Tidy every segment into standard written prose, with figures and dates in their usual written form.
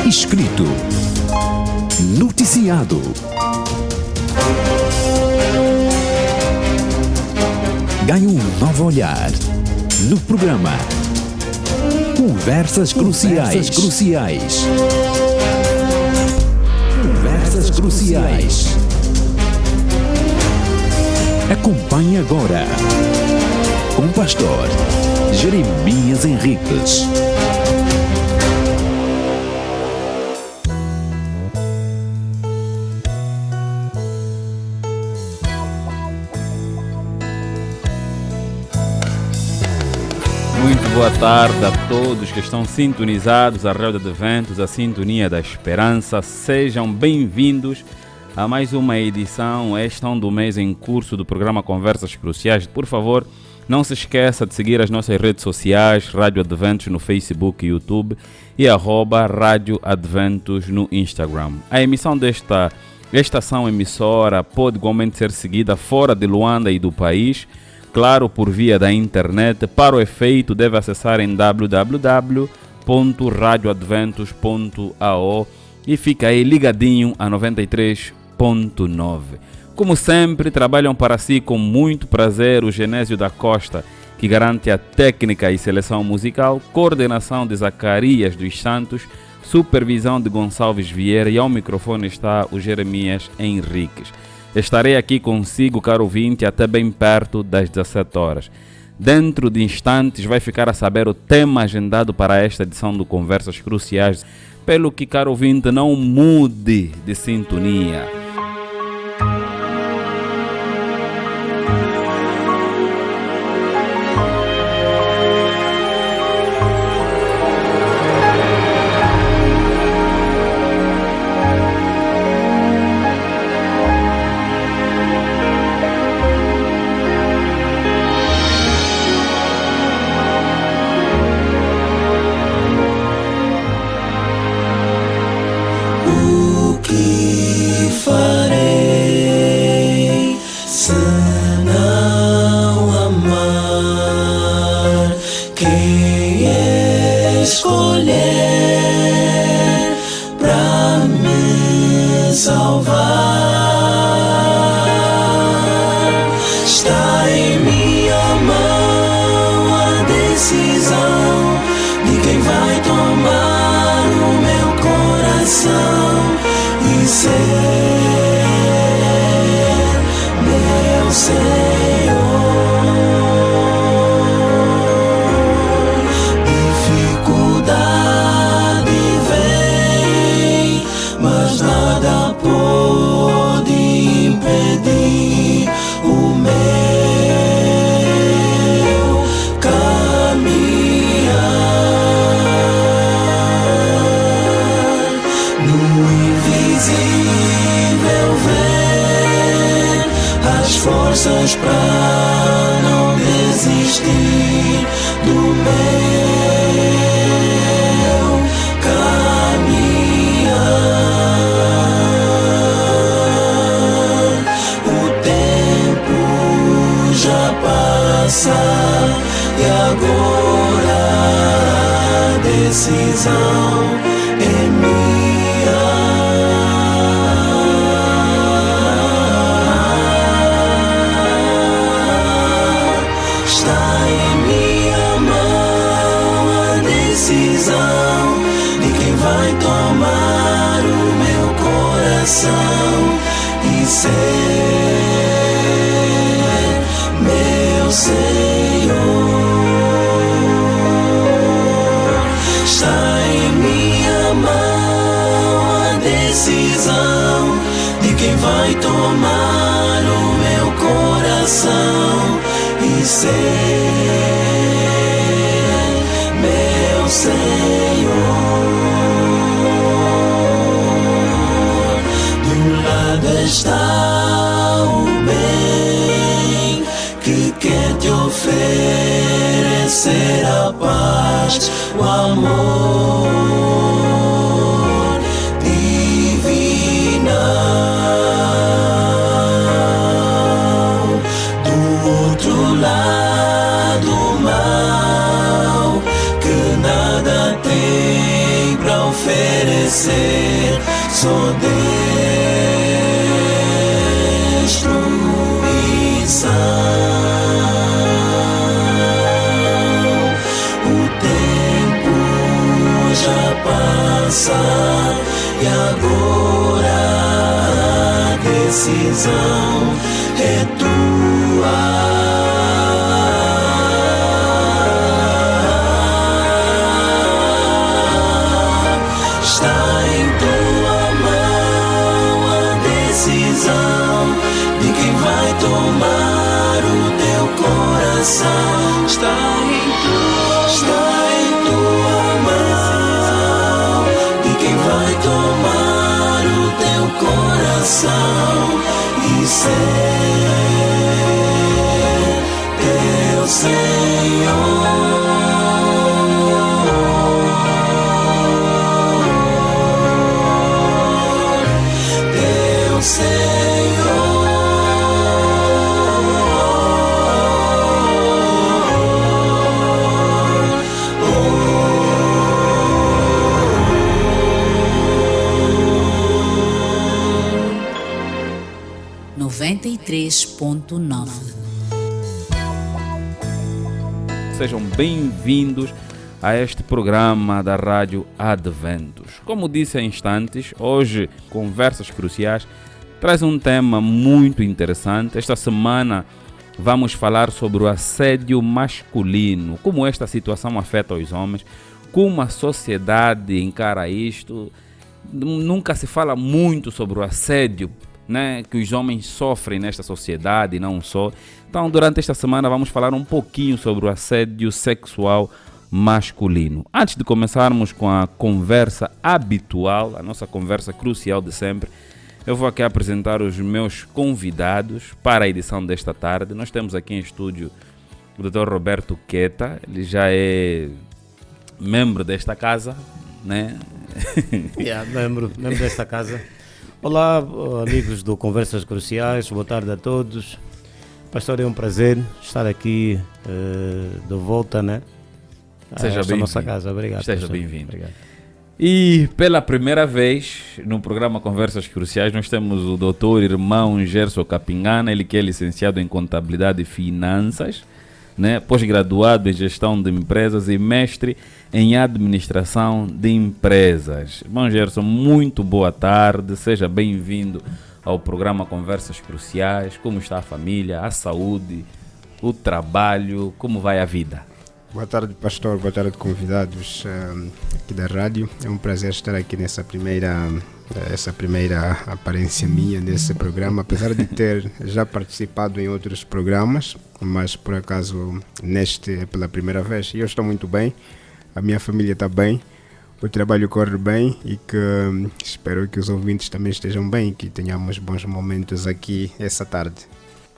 Escrito, noticiado, ganhe um novo olhar no programa Conversas Cruciais. Conversas Cruciais. Acompanhe agora com o pastor Jeremias Henriques. Muito boa tarde a todos que estão sintonizados à Rádio Adventos, a Sintonia da Esperança. Sejam bem-vindos a mais uma edição, esta do mês em curso do programa Conversas Cruciais. Por favor, não se esqueça de seguir as nossas redes sociais, Rádio Adventos no Facebook e YouTube e @Rádio Adventos no Instagram. A emissão desta estação emissora pode igualmente ser seguida fora de Luanda e do país, claro, por via da internet. Para o efeito, deve acessar em www.radioadventos.ao e fica aí ligadinho a 93.9. Como sempre, trabalham para si com muito prazer o Genésio da Costa, que garante a técnica e seleção musical, coordenação de Zacarias dos Santos, supervisão de Gonçalves Vieira, e ao microfone está o Jeremias Henriques. Estarei aqui consigo, caro ouvinte, até bem perto das 17 horas. Dentro de instantes vai ficar a saber o tema agendado para esta edição do Conversas Cruciais, pelo que, caro ouvinte, não mude de sintonia. Do outro lado, mal que só destruição. O tempo já passa e agora a decisão é tua. Tomar o teu coração está em tua mão. De quem vai tomar o teu coração e ser teu Senhor. Teu Senhor. 93.9. Sejam bem-vindos a este programa da Rádio Adventos. Como disse há instantes, hoje Conversas Cruciais traz um tema muito interessante. Esta semana vamos falar sobre o assédio masculino, como esta situação afeta os homens, como a sociedade encara isto. Nunca se fala muito sobre o assédio, né, que os homens sofrem nesta sociedade e não só. Então, durante esta semana vamos falar um pouquinho sobre o assédio sexual masculino. Antes de começarmos com a conversa habitual, a nossa conversa crucial de sempre, eu vou aqui apresentar os meus convidados para a edição desta tarde. Nós temos aqui em estúdio o Dr. Roberto Queta, ele já é membro desta casa, né? Membro desta casa. Olá, amigos do Conversas Cruciais, boa tarde a todos. Pastor, é um prazer estar aqui de volta, né? Seja bem-vindo. Nossa casa, obrigado. Seja bem-vindo. Obrigado. E pela primeira vez no programa Conversas Cruciais nós temos o doutor irmão Gerson Capingana, ele que é licenciado em Contabilidade e Finanças, né? Pós-graduado em Gestão de Empresas e mestre em Administração de Empresas. Irmão Gerson, muito boa tarde, seja bem-vindo ao programa Conversas Cruciais. Como está a família, a saúde, o trabalho, como vai a vida? Boa tarde, pastor, boa tarde, convidados aqui da rádio. É um prazer estar aqui nessa primeira aparência minha nesse programa, apesar de ter já participado em outros programas, mas por acaso neste é pela primeira vez. E eu estou muito bem, a minha família está bem, o trabalho corre bem e que espero que os ouvintes também estejam bem e que tenhamos bons momentos aqui essa tarde.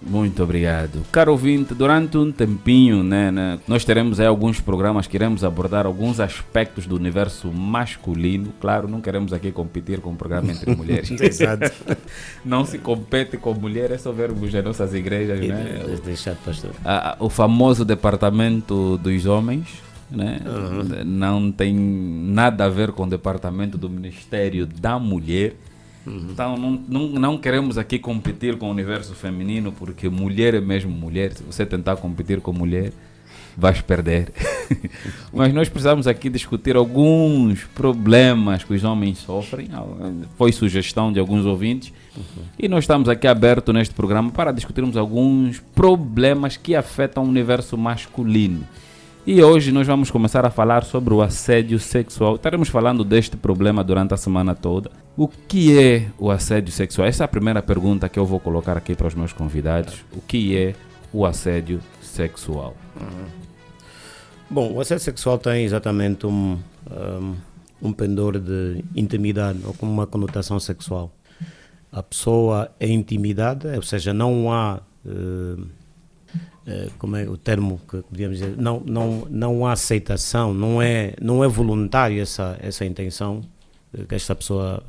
Muito obrigado. Caro ouvinte, durante um tempinho, nós teremos aí alguns programas que iremos abordar alguns aspectos do universo masculino. Claro, não queremos aqui competir com um programa entre mulheres. Exato. Não se compete com mulher, é só vermos nas nossas igrejas, né? Deixado, pastor. O famoso departamento dos homens, né? Não tem nada a ver com o departamento do Ministério da Mulher. Então não queremos aqui competir com o universo feminino, porque mulher é mesmo mulher. Se você tentar competir com mulher, vais perder. Mas nós precisamos aqui discutir alguns problemas que os homens sofrem. Foi sugestão de alguns ouvintes. E nós estamos aqui abertos neste programa para discutirmos alguns problemas que afetam o universo masculino. E hoje nós vamos começar a falar sobre o assédio sexual. Estaremos falando deste problema durante a semana toda. O que é o assédio sexual? Essa é a primeira pergunta que eu vou colocar aqui para os meus convidados. O que é o assédio sexual? Bom, o assédio sexual tem exatamente um pendor de intimidade ou com uma conotação sexual. A pessoa é intimidada, ou seja, não há... como é o termo que podíamos dizer, não há aceitação, não é voluntário essa intenção que esta pessoa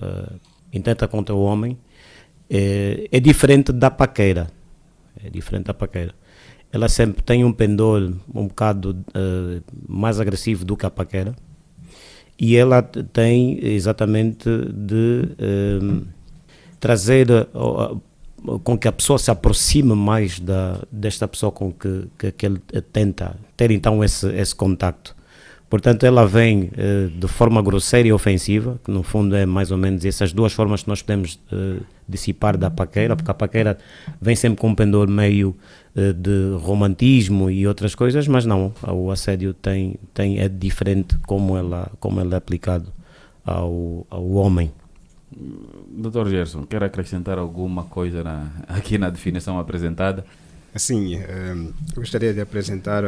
intenta contra o homem. É diferente da paquera. Ela sempre tem um pendor um bocado mais agressivo do que a paquera, E ela tem exatamente de trazer com que a pessoa se aproxime mais desta pessoa com que ele tenta ter então esse contacto. Portanto, ela vem de forma grosseira e ofensiva, que no fundo é mais ou menos essas duas formas que nós podemos dissipar da paquera, porque a paquera vem sempre com um pendor meio de romantismo e outras coisas, mas não, o assédio é diferente como ele é aplicado ao homem. Dr. Gerson, quer acrescentar alguma coisa aqui na definição apresentada? Assim, gostaria de apresentar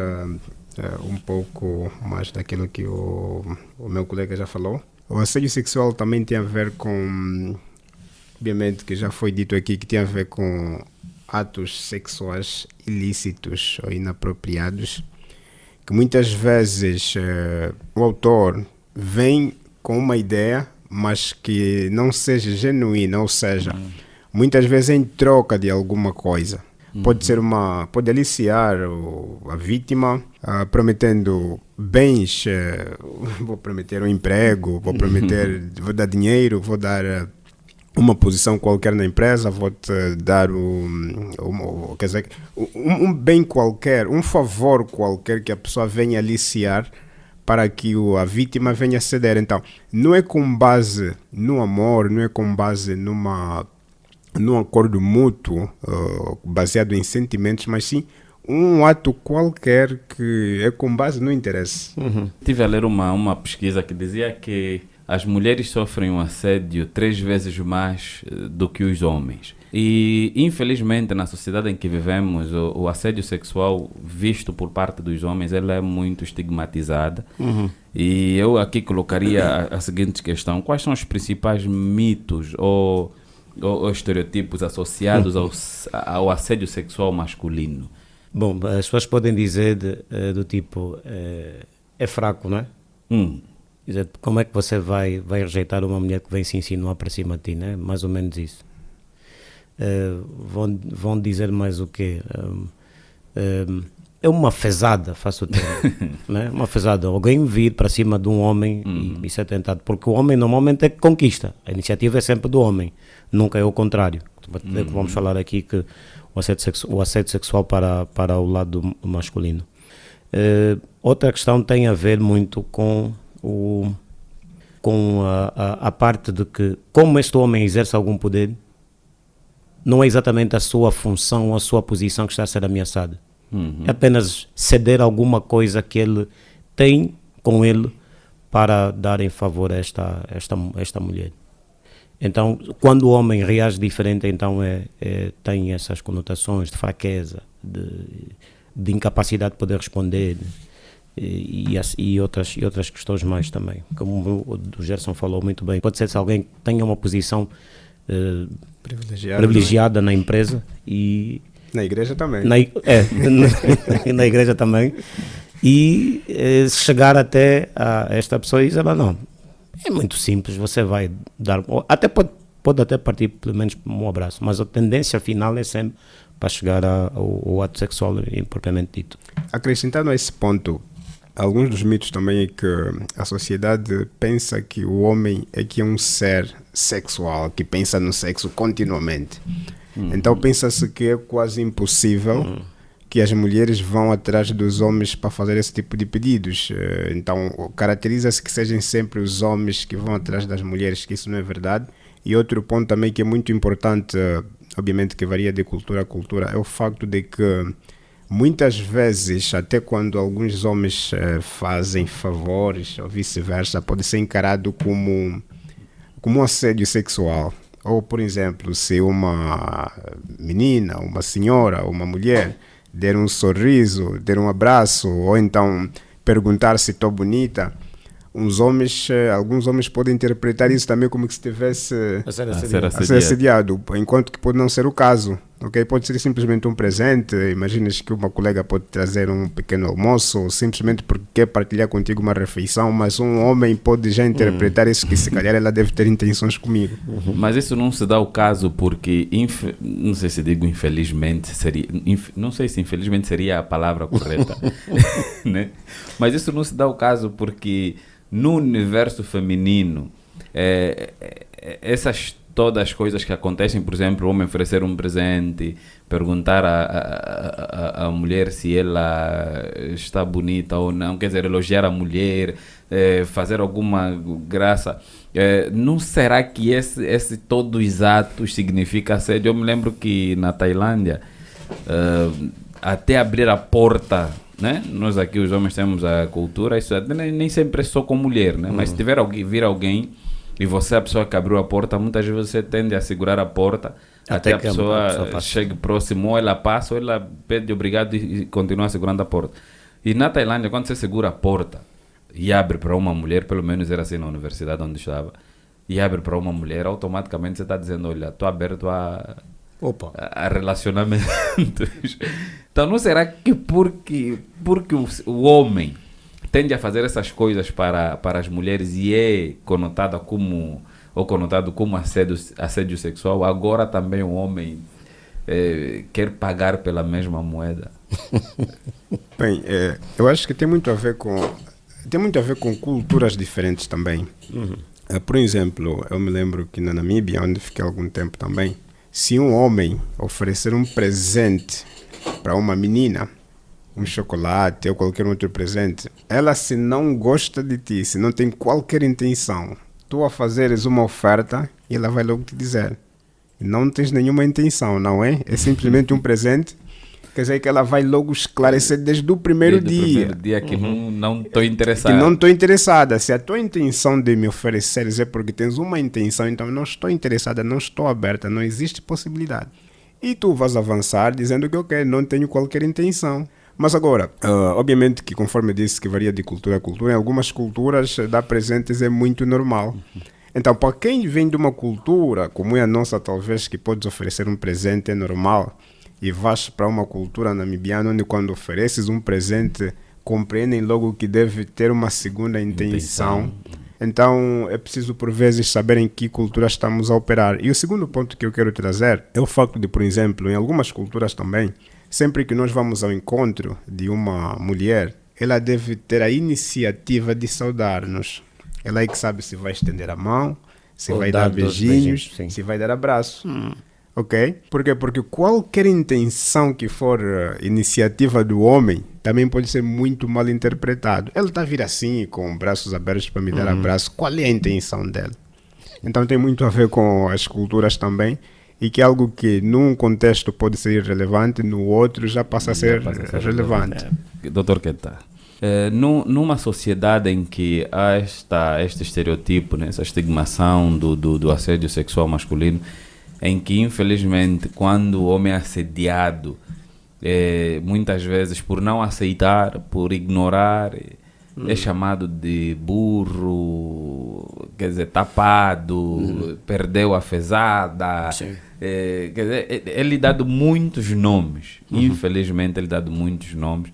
um pouco mais daquilo que o meu colega já falou. O assédio sexual também tem a ver com, obviamente que já foi dito aqui, que tem a ver com atos sexuais ilícitos ou inapropriados, que muitas vezes o autor vem com uma ideia, mas que não seja genuína, ou seja, muitas vezes em troca de alguma coisa. Pode aliciar a vítima, prometendo bens, vou prometer um emprego, vou dar dinheiro, vou dar uma posição qualquer na empresa, vou te dar quer dizer, um bem qualquer, um favor qualquer que a pessoa venha aliciar para que a vítima venha ceder. Então, não é com base no amor, não é com base num acordo mútuo, baseado em sentimentos, mas sim um ato qualquer que é com base no interesse. Tive a ler uma pesquisa que dizia que as mulheres sofrem um assédio 3 vezes mais do que os homens. E, infelizmente, na sociedade em que vivemos, o assédio sexual visto por parte dos homens, ele é muito estigmatizado. E eu aqui colocaria a seguinte questão: quais são os principais mitos ou estereotipos associados ao assédio sexual masculino? Bom, as pessoas podem dizer do tipo, é fraco, não é? Dizer, como é que você vai rejeitar uma mulher que vem se insinuar para cima de ti, né? Mais ou menos isso. Vão dizer mais o quê? É uma fezada, faço o termo, né? Uma fezada, alguém vir para cima de um homem e ser tentado, porque o homem normalmente é que conquista, a iniciativa é sempre do homem, nunca é o contrário. Vamos falar aqui que o assédio sexual para o lado masculino. Outra questão tem a ver muito com a parte de que, como este homem exerce algum poder, não é exatamente a sua função ou a sua posição que está a ser ameaçada. É apenas ceder alguma coisa que ele tem com ele para dar em favor a esta mulher. Então, quando o homem reage diferente, então tem essas conotações de fraqueza, de incapacidade de poder responder e outras questões mais também. Como o Gerson falou muito bem, pode ser se alguém tenha uma posição privilegiada na empresa e na igreja também. Na igreja também. E chegar até a esta pessoa e dizer, não, é muito simples, você vai dar, pode até partir pelo menos um abraço, mas a tendência final é sempre para chegar ao ato sexual propriamente dito. Acrescentando a esse ponto, alguns dos mitos também é que a sociedade pensa que o homem é que é um ser sexual, que pensa no sexo continuamente. Então pensa-se que é quase impossível que as mulheres vão atrás dos homens para fazer esse tipo de pedidos. Então caracteriza-se que sejam sempre os homens que vão atrás das mulheres, que isso não é verdade. E outro ponto também que é muito importante, obviamente que varia de cultura a cultura, é o facto de que muitas vezes, até quando alguns homens fazem favores ou vice-versa, pode ser encarado como um assédio sexual. Ou, por exemplo, se uma menina, uma senhora, uma mulher der um sorriso, der um abraço, ou então perguntar se estou bonita, alguns homens podem interpretar isso também como que se estivesse a ser assediado, enquanto que pode não ser o caso. ok? Pode ser simplesmente um presente. Imaginas que uma colega pode trazer um pequeno almoço, ou simplesmente porque quer partilhar contigo uma refeição, mas um homem pode já interpretar isso, que se calhar ela deve ter intenções comigo. Mas isso não se dá o caso porque, não sei se digo infelizmente, não sei se infelizmente seria a palavra correta, né? Mas isso não se dá o caso porque no universo feminino, essas todas as coisas que acontecem, por exemplo, o homem oferecer um presente, perguntar à mulher se ela está bonita ou não, quer dizer, elogiar a mulher, fazer alguma graça, não será que esse todos os atos significa assédio? Eu me lembro que na Tailândia, até abrir a porta, né? Nós aqui os homens temos a cultura, isso nem sempre é só com mulher, né? Mas se tiver vir alguém e você é a pessoa que abriu a porta, muitas vezes você tende a segurar a porta até a pessoa chegue próximo, ou ela passa, ou ela pede obrigado e continua segurando a porta. E na Tailândia, quando você segura a porta e abre para uma mulher, pelo menos era assim na universidade onde estava, e abre para uma mulher, automaticamente você está dizendo, olha, estou aberto a relacionamentos. Então não será que porque o homem tende a fazer essas coisas para as mulheres e é conotado como assédio sexual, agora também o homem quer pagar pela mesma moeda? Bem, eu acho que tem muito a ver com culturas diferentes também. Por exemplo, eu me lembro que na Namíbia, onde fiquei algum tempo também, se um homem oferecer um presente para uma menina, um chocolate ou qualquer outro presente, ela, se não gosta de ti, se não tem qualquer intenção, tu a fazeres uma oferta, e ela vai logo te dizer, não tens nenhuma intenção, não é? É simplesmente um presente. Quer dizer que ela vai logo esclarecer desde o primeiro dia. Desde o primeiro dia que não estou interessada. Que não estou interessada. Se a tua intenção de me ofereceres é porque tens uma intenção, então não estou interessada, não estou aberta, não existe possibilidade. E tu vais avançar dizendo que ok, não tenho qualquer intenção. Mas agora, obviamente que conforme eu disse que varia de cultura a cultura, em algumas culturas dar presentes é muito normal. Então, para quem vem de uma cultura como é a nossa, talvez, que podes oferecer um presente é normal, e vais para uma cultura namibiana onde quando ofereces um presente compreendem logo que deve ter uma segunda intenção. Então é preciso por vezes saber em que cultura estamos a operar. E o segundo ponto que eu quero trazer é o facto de, por exemplo, em algumas culturas também, sempre que nós vamos ao encontro de uma mulher, ela deve ter a iniciativa de saudar-nos. Ela é que sabe se vai estender a mão, se vai dar beijinhos, se vai dar abraço. Ok? Por quê? Porque qualquer intenção que for iniciativa do homem também pode ser muito mal interpretado. Ele está a vir assim, com braços abertos para me dar abraço. Qual é a intenção dele? Então tem muito a ver com as culturas também, e que é algo que num contexto pode ser irrelevante, no outro já passa a ser relevante. Dr. Keita, numa sociedade em que há este estereotipo, né, essa estigmação do assédio sexual masculino, em que infelizmente quando o homem é assediado, muitas vezes por não aceitar, por ignorar, é chamado de burro, quer dizer, tapado, perdeu a fezada, quer dizer, é-lhe dado muitos nomes, infelizmente é-lhe dado muitos nomes,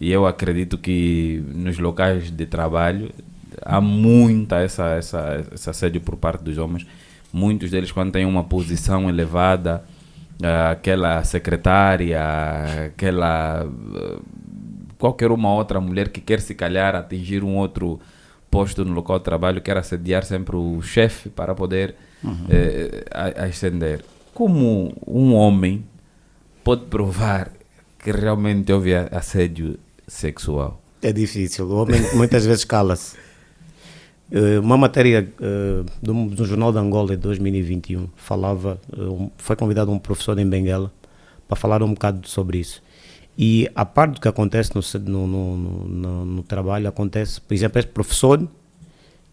e eu acredito que nos locais de trabalho há muita esse assédio por parte dos homens. Muitos deles, quando têm uma posição elevada, aquela secretária, qualquer uma outra mulher que quer se calhar atingir um outro posto no local de trabalho, quer assediar sempre o chefe para poder ascender. Como um homem pode provar que realmente houve assédio sexual? É difícil, o homem muitas vezes cala-se. Uma matéria do Jornal de Angola de 2021 falava, foi convidado um professor em Benguela para falar um bocado sobre isso. E a parte do que acontece no trabalho, acontece, por exemplo, este professor,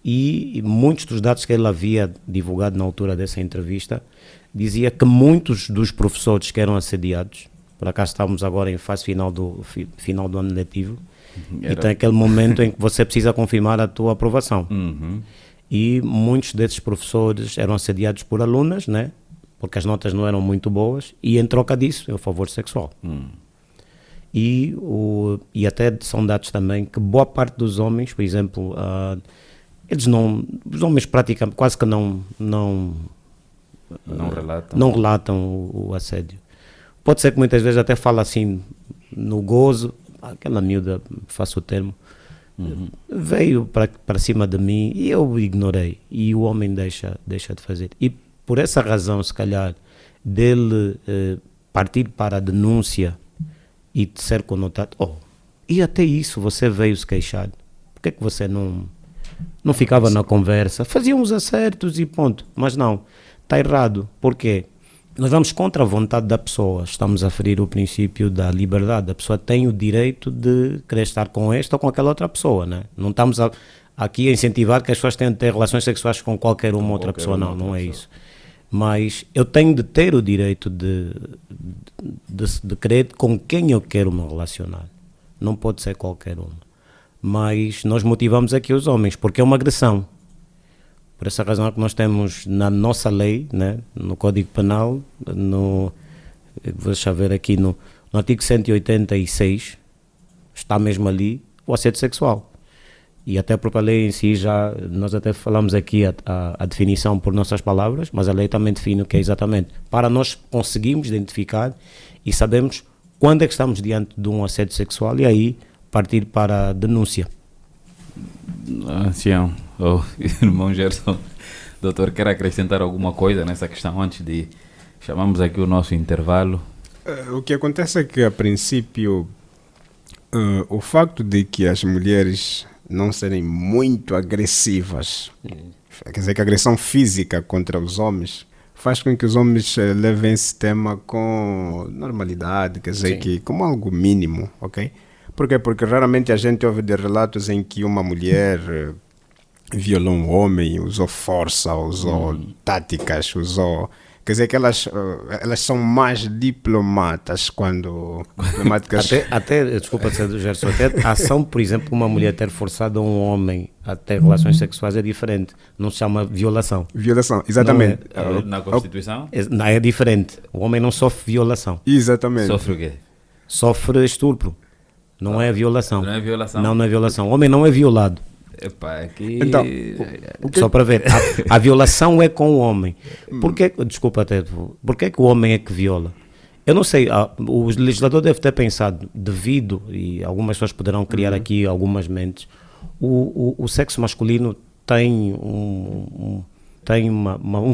e muitos dos dados que ele havia divulgado na altura dessa entrevista, dizia que muitos dos professores que eram assediados, por acaso estávamos agora em fase final do ano letivo, e tem aquele momento em que você precisa confirmar a tua aprovação. E muitos desses professores eram assediados por alunas, né? porque as notas não eram muito boas, e em troca disso, é o favor sexual. E até são dados também que boa parte dos homens, por exemplo, os homens praticamente quase que não relatam o assédio. Pode ser que muitas vezes até fala assim no gozo, aquela miúda, faço o termo, veio para cima de mim e eu ignorei, e o homem deixa de fazer. E por essa razão, se calhar, dele partir para a denúncia e de ser conotado, e até isso você veio se queixar, por que é que você não ficava na conversa, fazia uns acertos e ponto? Mas não, está errado. Porquê? Nós vamos contra a vontade da pessoa, estamos a ferir o princípio da liberdade. A pessoa tem o direito de querer estar com esta ou com aquela outra pessoa, né? Não estamos aqui a incentivar que as pessoas tenham de ter relações sexuais com qualquer uma outra pessoa, não é isso. Mas eu tenho de ter o direito de querer com quem eu quero me relacionar. Não pode ser qualquer uma. Mas nós motivamos aqui os homens, porque é uma agressão. Por essa razão é que nós temos na nossa lei, né, no Código Penal, deixa eu ver aqui, no artigo 186, está mesmo ali o assédio sexual. E até a própria lei em si, nós até falamos aqui a definição por nossas palavras, mas a lei também define o que é exatamente, para nós conseguirmos identificar e sabermos quando é que estamos diante de um assédio sexual e aí partir para a denúncia. Ancião, irmão Gerson, doutor, quer acrescentar alguma coisa nessa questão antes de chamamos aqui o nosso intervalo? O que acontece é que, a princípio, o facto de que as mulheres não serem muito agressivas, quer dizer, que a agressão física contra os homens faz com que os homens levem esse tema com normalidade, quer dizer, que como algo mínimo, ok? Por quê? Porque raramente a gente ouve de relatos em que uma mulher violou um homem, usou força, usou táticas, Quer dizer que elas são mais diplomatas quando... Desculpa ser do Gerson, até a ação, por exemplo, uma mulher ter forçado um homem a ter relações sexuais é diferente. Não se chama violação. Violação, exatamente. Na Constituição? É diferente. O homem não sofre violação. Exatamente. Sofre o quê? Sofre estupro. Não é violação. Não é violação? Não é violação. O homem não é violado. Epá, aqui... Então, só para ver, a violação é com o homem. Desculpa até, por que o homem é que viola? Eu não sei, o legislador deve ter pensado, devido, e algumas pessoas poderão criar aqui algumas mentes, o sexo masculino tem um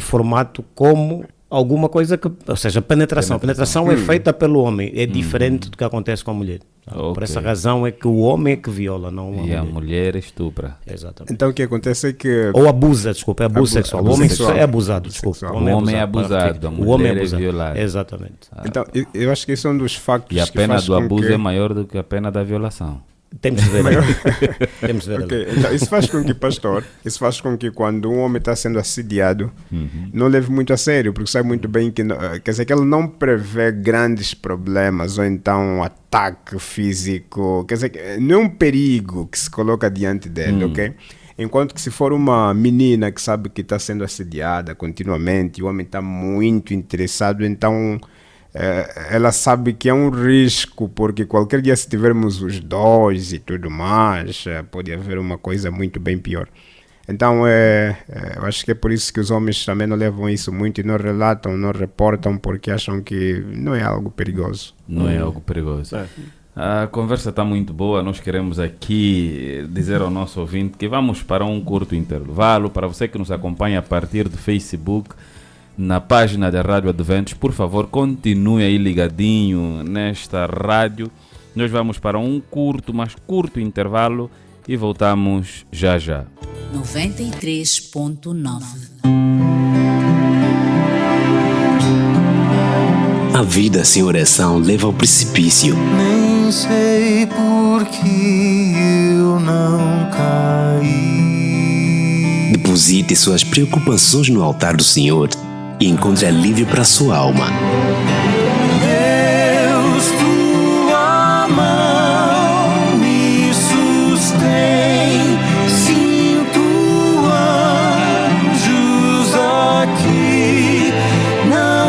formato como alguma coisa que, ou seja, penetração. A penetração é feita pelo homem, é diferente do que acontece com a mulher. Okay. Por essa razão é que o homem é que viola, não a mulher. E a mulher estupra. Exatamente. Então o que acontece é que... Ou abusa, desculpa, é abuso sexual. O homem é abusado, desculpa. O homem é abusado, a mulher é violada. Exatamente. Então, eu acho que esse é um dos factos e a que pena faz do com abuso que... é maior do que a pena da violação. Temos de ver. Temos de ver. Okay. Então, isso faz com que, pastor, quando um homem está sendo assediado, não leve muito a sério, porque sabe muito bem que, quer dizer, que ele não prevê grandes problemas, ou então um ataque físico, quer dizer, não é um perigo que se coloca diante dele, ok? Enquanto que se for uma menina que sabe que está sendo assediada continuamente, e o homem está muito interessado, então... ela sabe que é um risco, porque qualquer dia, se tivermos os dois e tudo mais, pode haver uma coisa muito bem pior. Então eu acho que é por isso que os homens também não levam isso muito e não relatam, não reportam, porque acham que não é algo perigoso. Não é algo perigoso. A conversa está muito boa. Nós queremos aqui dizer ao nosso ouvinte que vamos para um curto intervalo. Para você que nos acompanha a partir do Facebook, na página da Rádio Adventos, por favor, continue aí ligadinho nesta rádio. Nós vamos para um curto intervalo e voltamos já já. 93.9. A vida sem oração leva ao precipício. Nem sei por que eu não caí. Deposite suas preocupações no altar do Senhor e encontre alívio para sua alma. Deus, tua mão me sustém, sinto anjos aqui na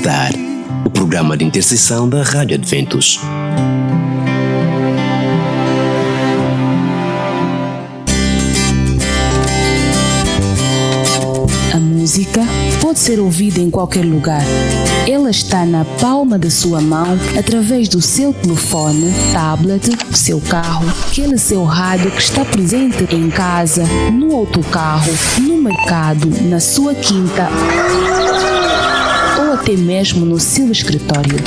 Altar, o programa de intercessão da Rádio Adventos. A música pode ser ouvida em qualquer lugar. Ela está na palma da sua mão, através do seu telefone, tablet, seu carro, aquele seu rádio que está presente em casa, no autocarro, no mercado, na sua quinta ou até mesmo no seu escritório.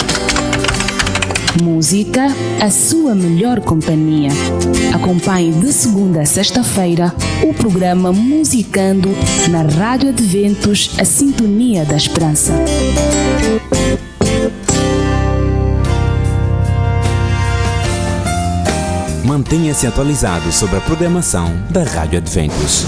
Música, a sua melhor companhia. Acompanhe de segunda a sexta-feira o programa Musicando na Rádio Adventos, a Sintonia da Esperança. Mantenha-se atualizado sobre a programação da Rádio Adventos.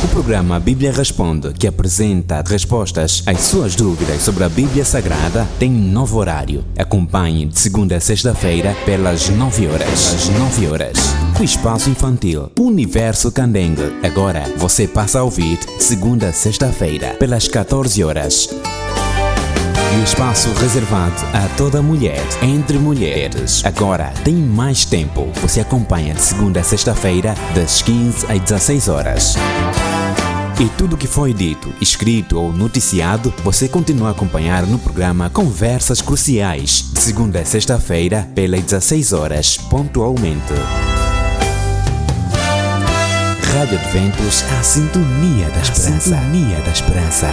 O programa Bíblia Responde, que apresenta respostas às suas dúvidas sobre a Bíblia Sagrada, tem novo horário. Acompanhe de segunda a sexta-feira pelas 9 horas. O espaço infantil Universo Candengue. Agora você passa a ouvir de segunda a sexta-feira pelas 14 horas. E o espaço reservado a toda mulher, entre mulheres. Agora tem mais tempo. Você acompanha de segunda a sexta-feira, das 15 às 16 horas. E tudo que foi dito, escrito ou noticiado, você continua a acompanhar no programa Conversas Cruciais, de segunda a sexta-feira, pelas 16 horas, pontualmente. Rádio Adventos, a sintonia da esperança.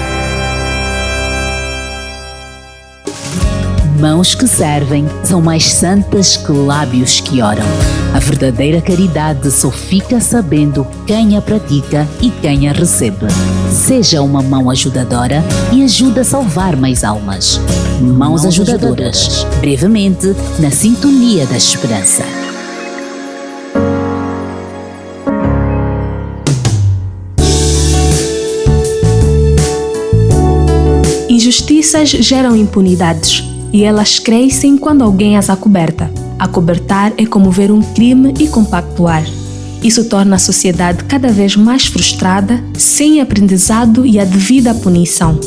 Mãos que servem são mais santas que lábios que oram. A verdadeira caridade só fica sabendo quem a pratica e quem a recebe. Seja uma mão ajudadora e ajude a salvar mais almas. Mãos ajudadoras, brevemente na Sintonia da Esperança. Injustiças geram impunidades. E elas crescem quando alguém as acoberta. Acobertar é como ver um crime e compactuar. Isso torna a sociedade cada vez mais frustrada, sem aprendizado e a devida punição.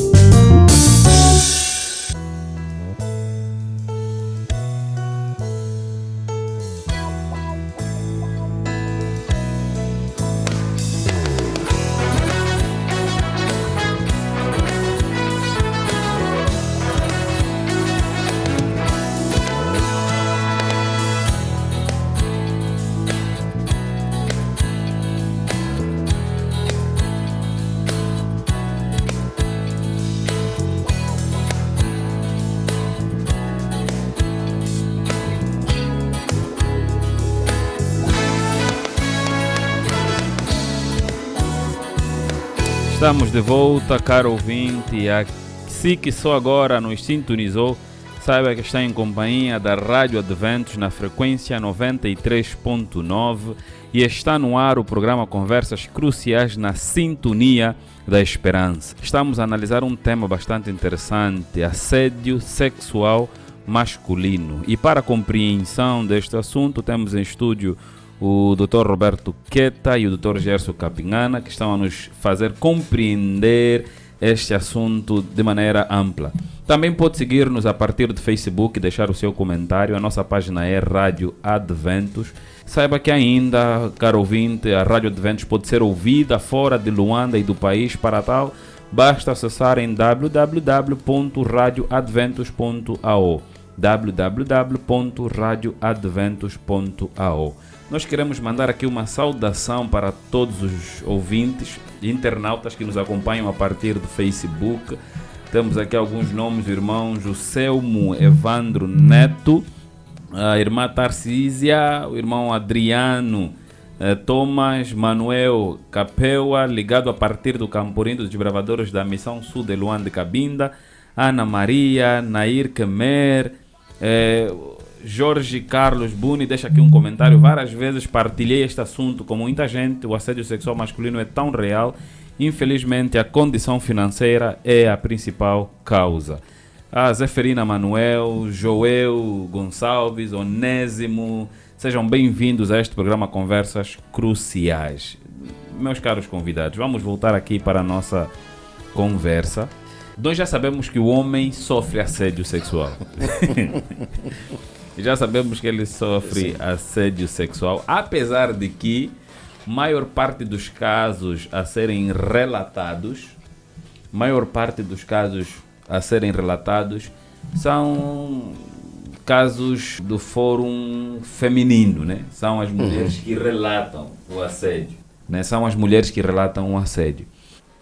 Estamos de volta, caro ouvinte. Se que só agora nos sintonizou, saiba que está em companhia da Rádio Adventos na frequência 93.9 e está no ar o programa Conversas Cruciais na Sintonia da Esperança. Estamos a analisar um tema bastante interessante: assédio sexual masculino. E para a compreensão deste assunto, temos em estúdio o Dr. Roberto Queta e o Dr. Gerson Capingana, que estão a nos fazer compreender este assunto de maneira ampla. Também pode seguir-nos a partir do Facebook e deixar o seu comentário. A nossa página é Rádio Adventos. Saiba que ainda, caro ouvinte, a Rádio Adventos pode ser ouvida fora de Luanda e do país. Para tal, basta acessar em www.radioadventos.ao www.radioadventos.ao. Nós queremos mandar aqui uma saudação para todos os ouvintes e internautas que nos acompanham a partir do Facebook. Temos aqui alguns nomes: o irmão Joselmo Evandro Neto, a irmã Tarcísia, o irmão Adriano Thomas Manuel Capeua, ligado a partir do Camporim dos Desbravadores da Missão Sul de Luanda e Cabinda, Ana Maria, Nair Kemer, Jorge Carlos Buni deixa aqui um comentário: várias vezes partilhei este assunto com muita gente. O assédio sexual masculino é tão real. Infelizmente, a condição financeira é a principal causa. A Zeferina Manuel, Joel Gonçalves, Onésimo, sejam bem-vindos a este programa Conversas Cruciais. Meus caros convidados, vamos voltar aqui para a nossa conversa. Nós já sabemos que o homem sofre assédio sexual. Já sabemos que ele sofre assédio sexual, apesar de que maior parte dos casos a serem relatados, são casos do fórum feminino, né? São as mulheres que relatam o assédio, né? São as mulheres que relatam o assédio.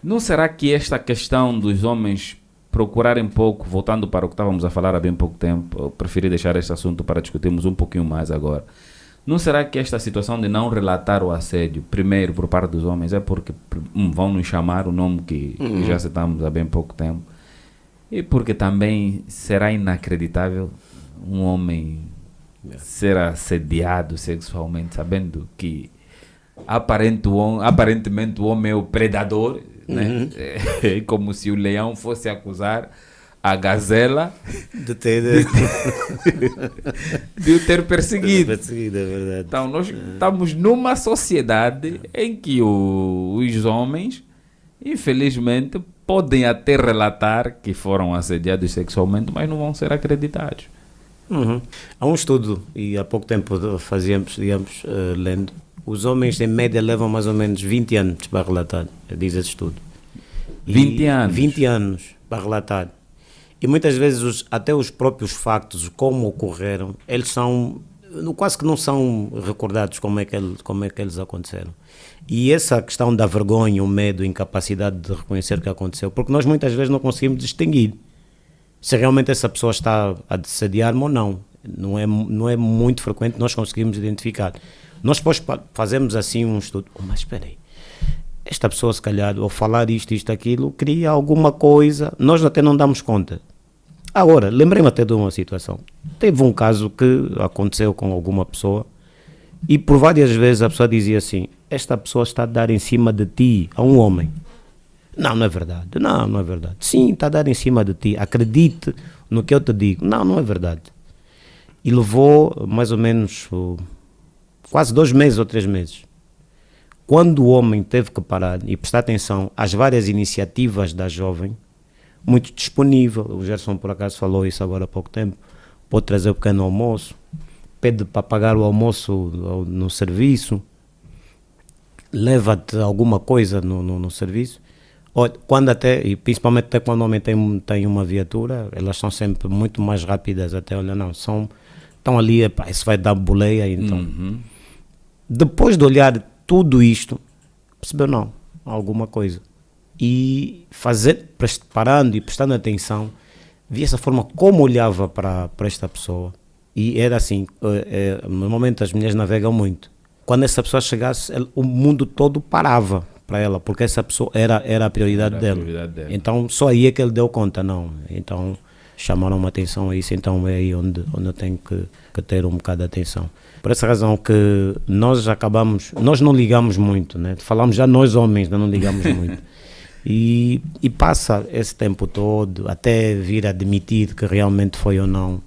Não será que esta questão dos homens procurarem pouco, voltando para o que estávamos a falar há bem pouco tempo, eu preferi deixar este assunto para discutirmos um pouquinho mais agora. Não será que esta situação de não relatar o assédio, primeiro por parte dos homens, é porque vão nos chamar o nome que já citamos há bem pouco tempo, e porque também será inacreditável um homem ser assediado sexualmente, sabendo que aparentemente o homem é o predador, né? É como se o leão fosse acusar a gazela de o ter perseguido. É verdade. Então nós estamos numa sociedade em que os homens, infelizmente, podem até relatar que foram assediados sexualmente, mas não vão ser acreditados. Há um estudo, e há pouco tempo fazíamos, lendo, os homens em média levam mais ou menos 20 anos para relatar, diz esse estudo. 20 anos? 20 anos para relatar. E muitas vezes até os próprios factos, como ocorreram, eles são, quase que não são recordados como é que eles aconteceram. E essa questão da vergonha, o medo, a incapacidade de reconhecer o que aconteceu, porque nós muitas vezes não conseguimos distinguir se realmente essa pessoa está a assediar-me ou não. Não é muito frequente nós conseguimos identificar. Nós depois fazemos assim um estudo, mas espera aí, esta pessoa se calhar, ao falar isto, aquilo, cria alguma coisa, nós até não damos conta. Agora, lembrei-me até de uma situação. Teve um caso que aconteceu com alguma pessoa e por várias vezes a pessoa dizia assim, esta pessoa está a dar em cima de ti, a um homem. Não é verdade. Não é verdade. Sim, está a dar em cima de ti. Acredite no que eu te digo. Não é verdade. E levou mais ou menos quase 2 meses ou 3 meses. Quando o homem teve que parar e prestar atenção às várias iniciativas da jovem, muito disponível, o Gerson por acaso falou isso agora há pouco tempo, pode trazer o pequeno almoço, pede para pagar o almoço no serviço, leva-te alguma coisa no serviço. Quando até, e principalmente até quando o homem tem uma viatura, elas são sempre muito mais rápidas, até olha, não, estão ali, isso vai dar boleia, então. Depois de olhar tudo isto, percebeu, não, alguma coisa. E parando e prestando atenção, vi essa forma como olhava para esta pessoa. E era assim, normalmente as mulheres navegam muito. Quando essa pessoa chegasse, o mundo todo parava para ela, porque essa pessoa era a prioridade dela. Então só aí é que ele deu conta, não. Então chamaram uma atenção a isso, então é aí onde eu tenho que ter um bocado de atenção. Por essa razão que nós não ligamos muito, né? Falamos já nós homens, não ligamos muito. E passa esse tempo todo até vir a admitir que realmente foi ou não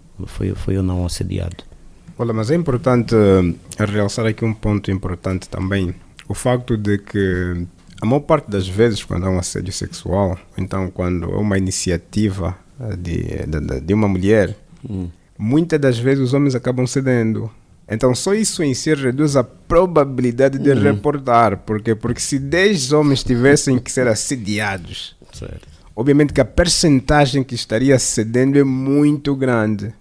assediado. Olha, mas é importante realçar aqui um ponto importante também. O facto de que a maior parte das vezes quando há um assédio sexual, então quando é uma iniciativa de uma mulher, muitas das vezes os homens acabam cedendo. Então só isso em si reduz a probabilidade de reportar. Porque se 10 homens tivessem que ser assediados, certo, obviamente que a percentagem que estaria cedendo é muito grande,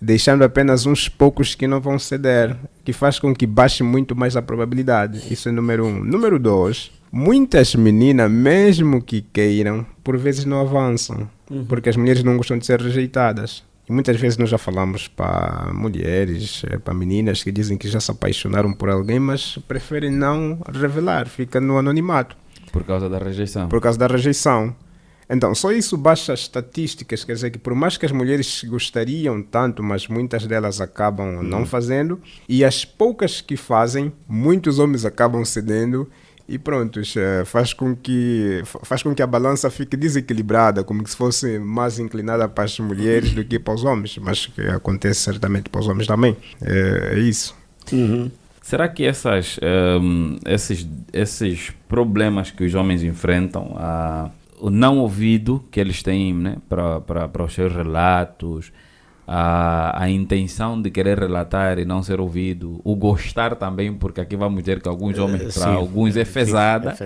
deixando apenas uns poucos que não vão ceder, que faz com que baixe muito mais a probabilidade. Isso é número 1. Número 2, muitas meninas, mesmo que queiram, por vezes não avançam, porque as mulheres não gostam de ser rejeitadas. E muitas vezes nós já falamos para mulheres, para meninas que dizem que já se apaixonaram por alguém, mas preferem não revelar, fica no anonimato. Por causa da rejeição. Por causa da rejeição. Então, só isso baixa as estatísticas, quer dizer que por mais que as mulheres gostariam tanto, mas muitas delas acabam não fazendo, e as poucas que fazem, muitos homens acabam cedendo, e pronto, faz com que a balança fique desequilibrada, como se fosse mais inclinada para as mulheres do que para os homens, mas que acontece certamente para os homens também. É isso. Será que esses problemas que os homens enfrentam, o não ouvido que eles têm, né, para os seus relatos, a intenção de querer relatar e não ser ouvido, o gostar também, porque aqui vamos dizer que alguns homens, para alguns é fezada.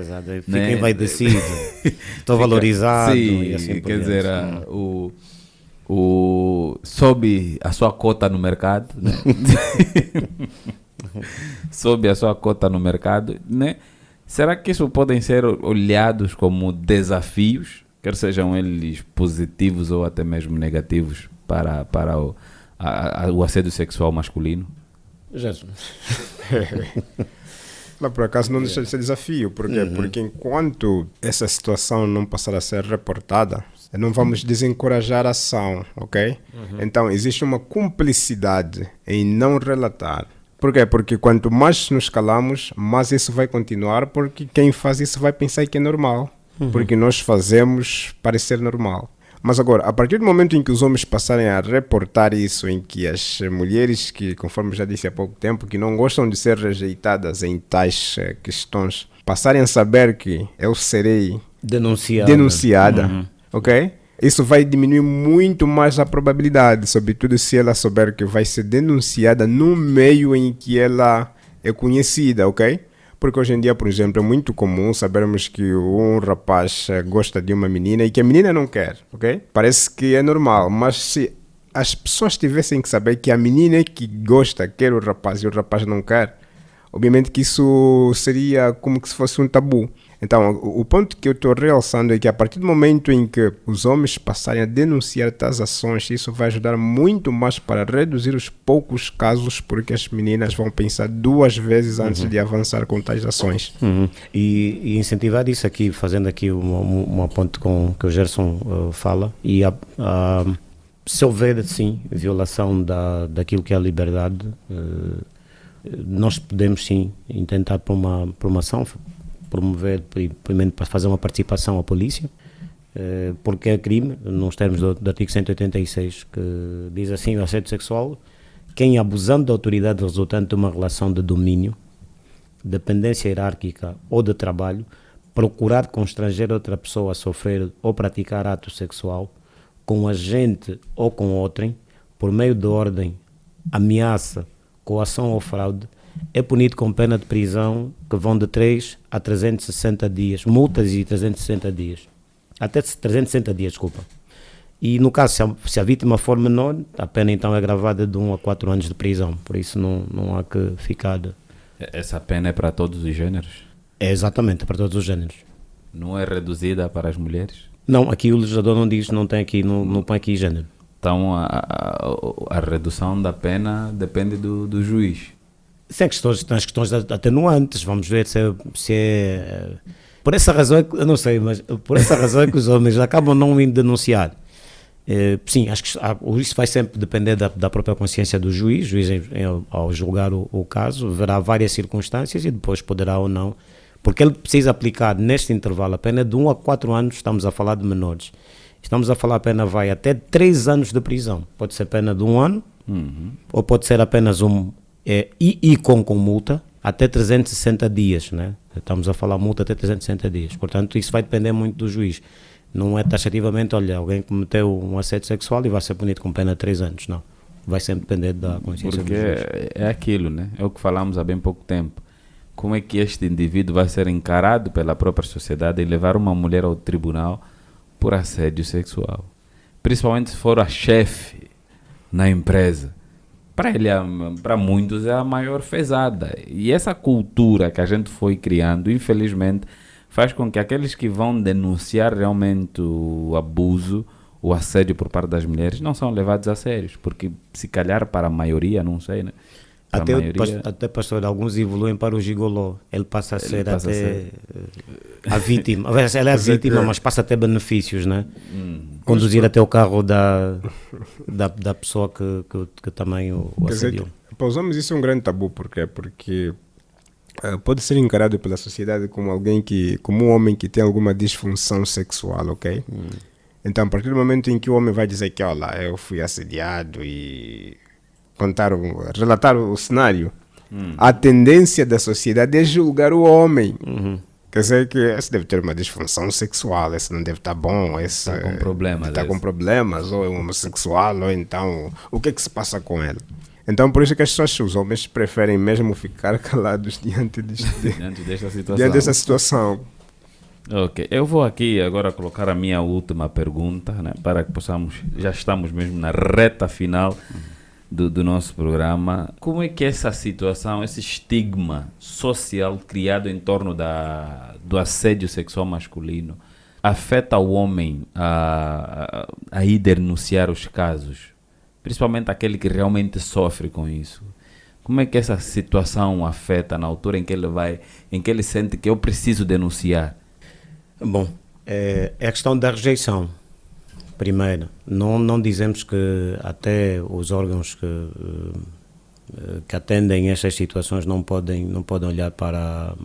Né? Quem vai decidir, estou valorizado. Sim, e assim quer dizer, sobe a sua cota no mercado, né? Sobe a sua cota no mercado, né? Será que isso podem ser olhados como desafios, quer sejam eles positivos ou até mesmo negativos para o assédio sexual masculino? Jesus. Lá por acaso não deixa de ser desafio, porque enquanto essa situação não passar a ser reportada, não vamos desencorajar a ação, ok? Então existe uma cumplicidade em não relatar. Por quê? Porque quanto mais nos calamos, mais isso vai continuar, porque quem faz isso vai pensar que é normal, porque nós fazemos parecer normal. Mas agora, a partir do momento em que os homens passarem a reportar isso, em que as mulheres que, conforme já disse há pouco tempo, que não gostam de ser rejeitadas em tais questões, passarem a saber que eu serei denunciada, ok? Isso vai diminuir muito mais a probabilidade, sobretudo se ela souber que vai ser denunciada no meio em que ela é conhecida, ok? Porque hoje em dia, por exemplo, é muito comum sabermos que um rapaz gosta de uma menina e que a menina não quer, ok? Parece que é normal, mas se as pessoas tivessem que saber que a menina que gosta quer o rapaz e o rapaz não quer, obviamente que isso seria como que se fosse um tabu. Então, o ponto que eu estou realçando é que a partir do momento em que os homens passarem a denunciar tais ações, isso vai ajudar muito mais para reduzir os poucos casos, porque as meninas vão pensar duas vezes antes de avançar com tais ações. E incentivar isso aqui, fazendo aqui uma ponte com que o Gerson fala, e se houver, sim, violação daquilo que é a liberdade, nós podemos, sim, intentar por uma ação, promover, primeiro para fazer uma participação à polícia, porque é crime, nos termos do artigo 186, que diz assim: o assédio sexual, quem abusando da autoridade resultante de uma relação de domínio, dependência hierárquica ou de trabalho, procurar constranger outra pessoa a sofrer ou praticar ato sexual com agente ou com outrem, por meio de ordem, ameaça, coação ou fraude, é punido com pena de prisão que vão de 3 a 360 dias, multas e 360 dias, até 360 dias, desculpa. E no caso, se a vítima for menor, a pena então é agravada de 1 a 4 anos de prisão, por isso não há que ficar... Essa pena é para todos os géneros? É exatamente, para todos os géneros. Não é reduzida para as mulheres? Não, aqui o legislador não diz, não põe aqui género. Então a redução da pena depende do juiz? Tem as questões atenuantes, vamos ver se é... Por essa razão, eu não sei, mas por essa razão é que os homens acabam não indo denunciar. Sim, acho que isso vai sempre depender da própria consciência do juiz. O juiz, ao julgar o caso, verá várias circunstâncias e depois poderá ou não, porque ele precisa aplicar neste intervalo a pena de 1 a 4 anos, estamos a falar de menores. Estamos a falar, a pena vai até 3 anos de prisão. Pode ser pena de 1 ano, ou pode ser apenas com multa, até 360 dias, né? Estamos a falar multa até 360 dias. Portanto, isso vai depender muito do juiz. Não é taxativamente, olha, alguém cometeu um assédio sexual e vai ser punido com pena de 3 anos, não. Vai sempre depender da consciência do juiz. Porque é aquilo, né? É o que falamos há bem pouco tempo. Como é que este indivíduo vai ser encarado pela própria sociedade e levar uma mulher ao tribunal por assédio sexual? Principalmente se for a chefe na empresa. Para muitos é a maior fezada. E essa cultura que a gente foi criando, infelizmente, faz com que aqueles que vão denunciar realmente o abuso, o assédio por parte das mulheres, não são levados a sérios. Porque se calhar para a maioria, não sei, né? Até pastor, alguns evoluem para o gigolô. Ele passa a ser a vítima. Ela é a vítima, mas passa a ter benefícios, né? Conduzir até o carro da pessoa que também o assediou. Para os homens isso é um grande tabu, porque pode ser encarado pela sociedade como como um homem que tem alguma disfunção sexual, ok? Então, a partir do momento em que o homem vai dizer que, olha, eu fui assediado e relatar o cenário, a tendência da sociedade é julgar o homem. Quer dizer que esse deve ter uma disfunção sexual, esse não deve estar bom, esse Está com problemas. está com problemas, ou é homossexual, ou então o que é que se passa com ele? Então por isso que as pessoas, os homens preferem mesmo ficar calados diante desta situação. diante dessa situação. Ok, eu vou aqui agora colocar a minha última pergunta, né, para que possamos, já estamos mesmo na reta final do nosso programa. Como é que essa situação, esse estigma social criado em torno do assédio sexual masculino afeta o homem a ir denunciar os casos, principalmente aquele que realmente sofre com isso? Como é que essa situação afeta na altura em que ele sente que eu preciso denunciar? Bom, é a questão da rejeição. Primeiro, não dizemos que até os órgãos que atendem estas situações não podem olhar para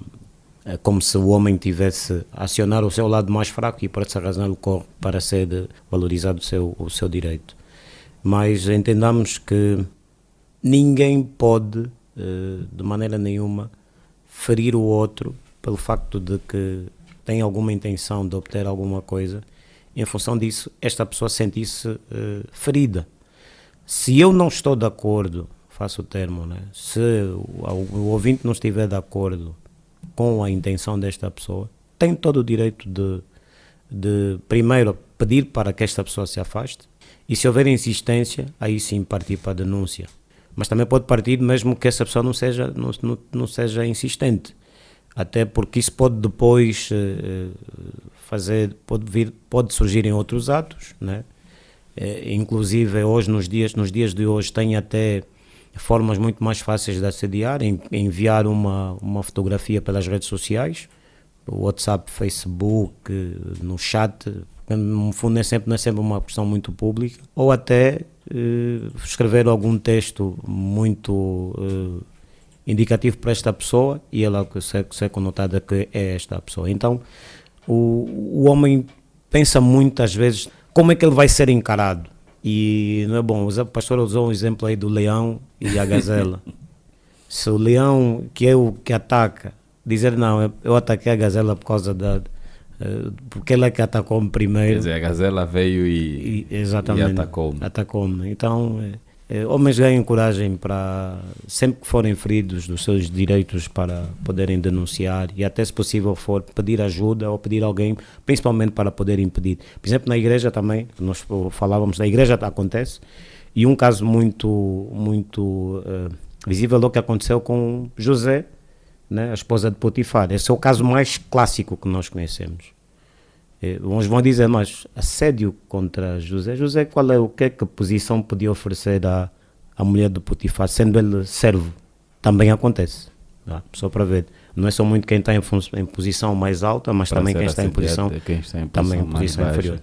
como se o homem tivesse a acionar o seu lado mais fraco e por essa razão ocorre para ser valorizado o seu direito. Mas entendamos que ninguém pode, de maneira nenhuma, ferir o outro pelo facto de que tem alguma intenção de obter alguma coisa. Em função disso, esta pessoa sente-se ferida. Se eu não estou de acordo, faço o termo, né? Se o ouvinte não estiver de acordo com a intenção desta pessoa, tem todo o direito de primeiro pedir para que esta pessoa se afaste e, se houver insistência, aí sim partir para a denúncia. Mas também pode partir mesmo que essa pessoa não seja insistente. Até porque isso pode depois pode surgir em outros atos, né? Inclusive hoje, nos dias de hoje, tem até formas muito mais fáceis de assediar, enviar uma fotografia pelas redes sociais, o WhatsApp, Facebook, no chat, no fundo não é sempre uma questão muito pública, ou até escrever algum texto muito indicativo para esta pessoa e ela ser conotada que é esta pessoa. Então o homem pensa muitas vezes como é que ele vai ser encarado, e não é bom. O pastor usou um exemplo aí do leão e a gazela. Se o leão, que é o que ataca, dizer não, eu ataquei a gazela por causa porque ele é que atacou-me primeiro. Quer dizer, a gazela veio e atacou-me. Então homens ganham coragem para, sempre que forem feridos dos seus direitos, para poderem denunciar e até, se possível for, pedir ajuda ou pedir alguém, principalmente para poder impedir. Por exemplo, na igreja também, nós falávamos, na igreja acontece, e um caso muito visível é o que aconteceu com José, né, a esposa de Potifar. Esse é o caso mais clássico que nós conhecemos. Uns vão dizer, mas assédio contra José, que posição podia oferecer à mulher de Potifar, sendo ele servo? Também acontece, tá? Só para ver, não é só muito quem está em posição mais alta, mas também quem está em posição inferior.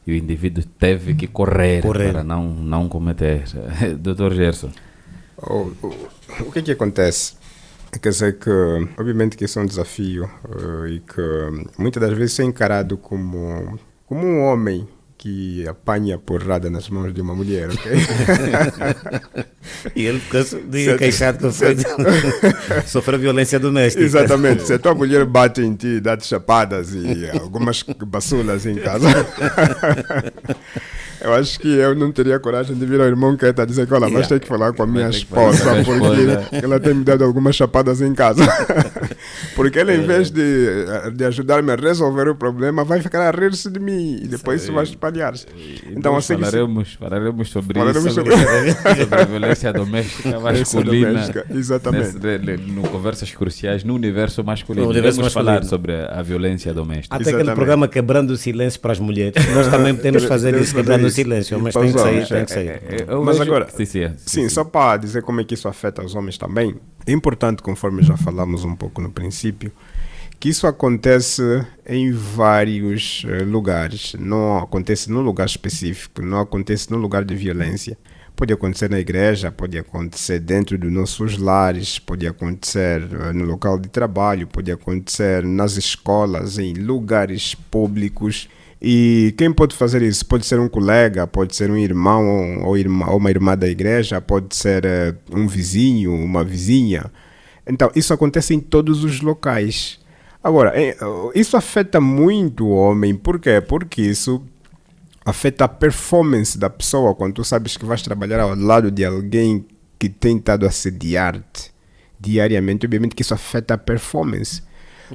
E o indivíduo teve que correr. Para não cometer. Dr. Gerson, o que acontece? Quer dizer que, obviamente que isso é um desafio e que muitas das vezes é encarado como um homem que apanha porrada nas mãos de uma mulher, ok? E ele diga queixado que sofreu violência doméstica. Exatamente. Se a tua mulher bate em ti, dá-te chapadas e algumas baçulas em casa, eu acho que eu não teria coragem de vir ao irmão que está dizendo que, olha, mas tem que falar com a minha esposa, porque ela tem me dado algumas chapadas em casa. Porque ela, em vez de ajudar-me a resolver o problema, vai ficar a rir-se de mim e depois isso vai espalhar-se. Então, assim, falaremos sobre a violência doméstica masculina. Exatamente. No Conversas Cruciais, no universo masculino. Devemos falar sobre a violência doméstica. Até aquele programa Quebrando o Silêncio para as Mulheres. Nós também podemos fazer isso, quebrando o silêncio, mas tem que sair. Mas agora, sim, só para dizer como é que isso afeta os homens também, é importante, conforme já falamos um pouco no princípio, que isso acontece em vários lugares. Não acontece num lugar específico, não acontece num lugar de violência. Pode acontecer na igreja, pode acontecer dentro dos nossos lares, pode acontecer no local de trabalho, pode acontecer nas escolas, em lugares públicos. E quem pode fazer isso? Pode ser um colega, pode ser um irmão ou uma irmã da igreja, pode ser um vizinho, uma vizinha. Então, isso acontece em todos os locais. Agora, isso afeta muito o homem. Por quê? Porque isso afeta a performance da pessoa. Quando tu sabes que vais trabalhar ao lado de alguém que tem tentado assediar-te diariamente, obviamente que isso afeta a performance.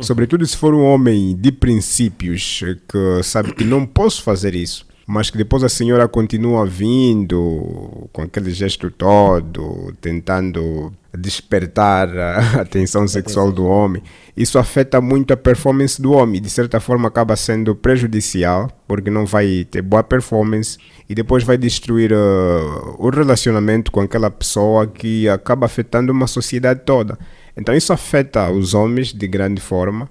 Sobretudo se for um homem de princípios, que sabe que não posso fazer isso, mas que depois a senhora continua vindo com aquele gesto todo, tentando despertar a atenção sexual do homem. Isso afeta muito a performance do homem. De certa forma acaba sendo prejudicial, porque não vai ter boa performance e depois vai destruir o relacionamento com aquela pessoa, que acaba afetando uma sociedade toda. Então isso afeta os homens de grande forma.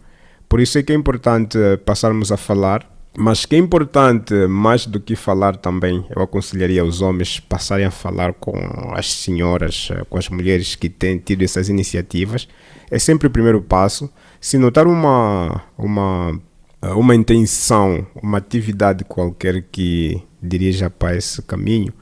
Por isso é que é importante passarmos a falar. Mas que é importante, mais do que falar também, eu aconselharia os homens passarem a falar com as senhoras, com as mulheres que têm tido essas iniciativas. É sempre o primeiro passo. Se notar uma intenção, uma atividade qualquer que dirija para esse caminho,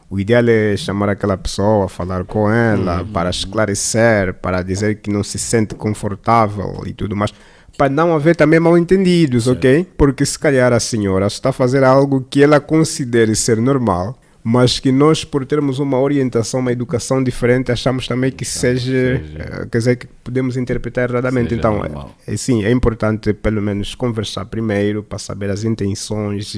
o ideal é chamar aquela pessoa, falar com ela, para esclarecer, para dizer que não se sente confortável e tudo mais. Para não haver também mal-entendidos, ok? Porque se calhar a senhora está a fazer algo que ela considere ser normal, mas que nós, por termos uma orientação, uma educação diferente, achamos também que seja, quer dizer, que podemos interpretar erradamente. Então, sim, é importante pelo menos conversar primeiro, para saber as intenções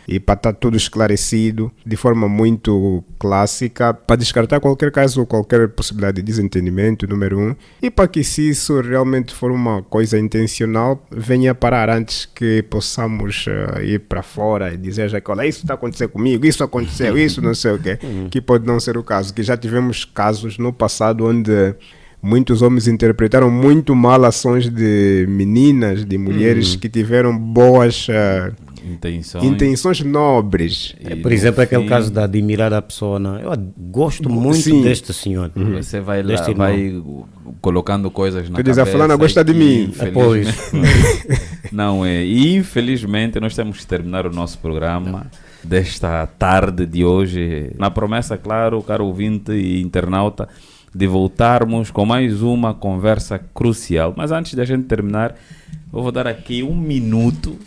e para estar tudo esclarecido de forma muito clássica, para descartar qualquer caso, qualquer possibilidade de desentendimento, número 1, e para que, se isso realmente for uma coisa intencional, venha parar antes que possamos ir para fora e dizer já que, olha, isso está acontecendo comigo, isso aconteceu, isso não sei o quê, que pode não ser o caso, que já tivemos casos no passado onde muitos homens interpretaram muito mal ações de meninas, de mulheres que tiveram boas intenções nobres. Por exemplo, aquele caso de admirar a pessoa. Eu gosto muito deste senhor. Você vai lá, vai colocando coisas na cabeça. Tu diz, a fulana gosta de mim. Não é. E infelizmente nós temos que terminar o nosso programa desta tarde de hoje. Na promessa, claro, caro ouvinte e internauta, de voltarmos com mais uma conversa crucial. Mas antes de a gente terminar, eu vou dar aqui um minuto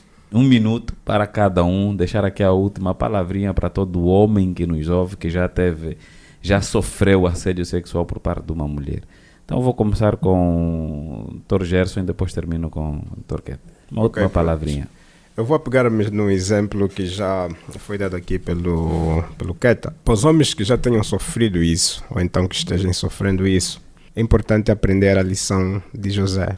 para cada um, deixar aqui a última palavrinha para todo homem que nos ouve, que já sofreu assédio sexual por parte de uma mulher. Então eu vou começar com o Dr. Gerson e depois termino com o Dr. Queta. Uma última palavrinha. Eu vou pegar no exemplo que já foi dado aqui pelo Queta. Para os homens que já tenham sofrido isso, ou então que estejam sofrendo isso, é importante aprender a lição de José.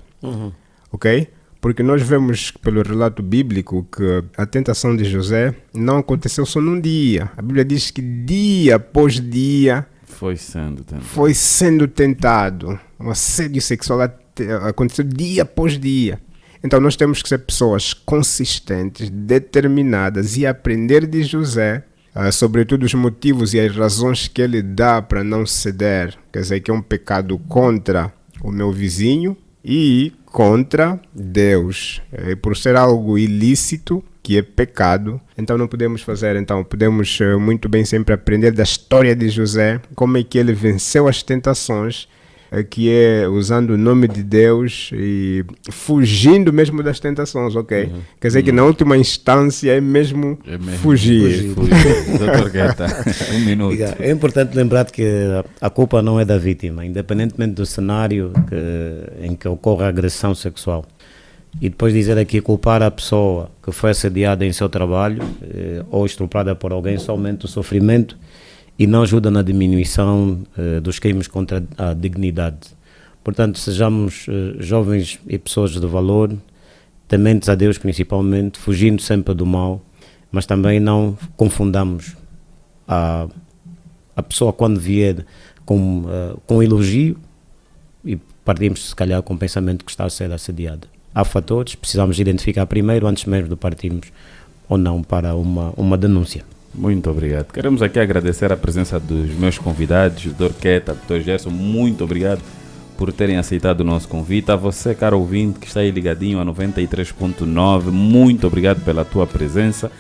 Ok? Porque nós vemos pelo relato bíblico que a tentação de José não aconteceu só num dia. A Bíblia diz que dia após dia foi sendo tentado. Um assédio sexual aconteceu dia após dia. Então nós temos que ser pessoas consistentes, determinadas e aprender de José, sobretudo os motivos e as razões que ele dá para não ceder. Quer dizer, que é um pecado contra o meu vizinho e contra Deus. Por ser algo ilícito, que é pecado, então não podemos fazer. Então podemos muito bem sempre aprender da história de José, como é que ele venceu as tentações, que é usando o nome de Deus e fugindo mesmo das tentações, ok? Quer dizer que na última instância é mesmo fugir. Dr. Queta, um minuto. É importante lembrar que a culpa não é da vítima, independentemente do cenário em que ocorre a agressão sexual. E depois dizer aqui, culpar a pessoa que foi assediada em seu trabalho ou estuprada por alguém, somente o sofrimento, e não ajuda na diminuição dos crimes contra a dignidade. Portanto, sejamos jovens e pessoas de valor, tementes a Deus principalmente, fugindo sempre do mal, mas também não confundamos a pessoa quando vier com elogio e partimos se calhar com o pensamento que está a ser assediada. Há fatores, precisamos identificar primeiro, antes mesmo de partirmos ou não para uma denúncia. Muito obrigado. Queremos aqui agradecer a presença dos meus convidados, o Dr. Queta, o Dr. Gerson. Muito obrigado por terem aceitado o nosso convite. A você, caro ouvinte, que está aí ligadinho a 93.9, muito obrigado pela tua presença.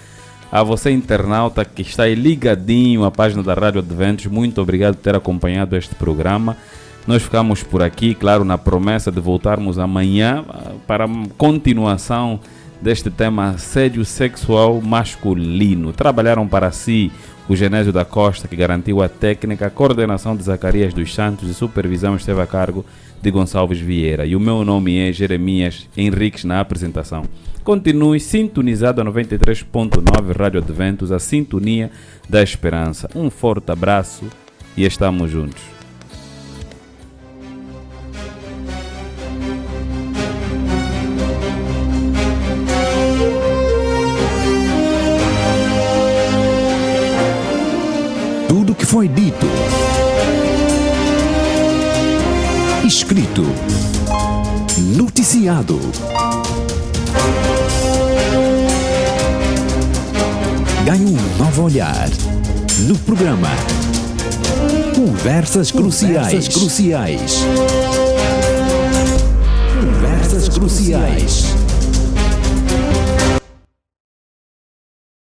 A você, internauta, que está aí ligadinho à página da Rádio Adventos, muito obrigado por ter acompanhado este programa. Nós ficamos por aqui, claro, na promessa de voltarmos amanhã para a continuação deste tema assédio sexual masculino. Trabalharam para si o Genésio da Costa, que garantiu a técnica, a coordenação de Zacarias dos Santos e supervisão esteve a cargo de Gonçalves Vieira. E o meu nome é Jeremias Henriques na apresentação. Continue sintonizado a 93.9 Rádio Adventos, a sintonia da esperança. Um forte abraço e estamos juntos. Tudo que foi dito, escrito, noticiado, ganhe um novo olhar no programa Conversas Cruciais. Conversas Cruciais.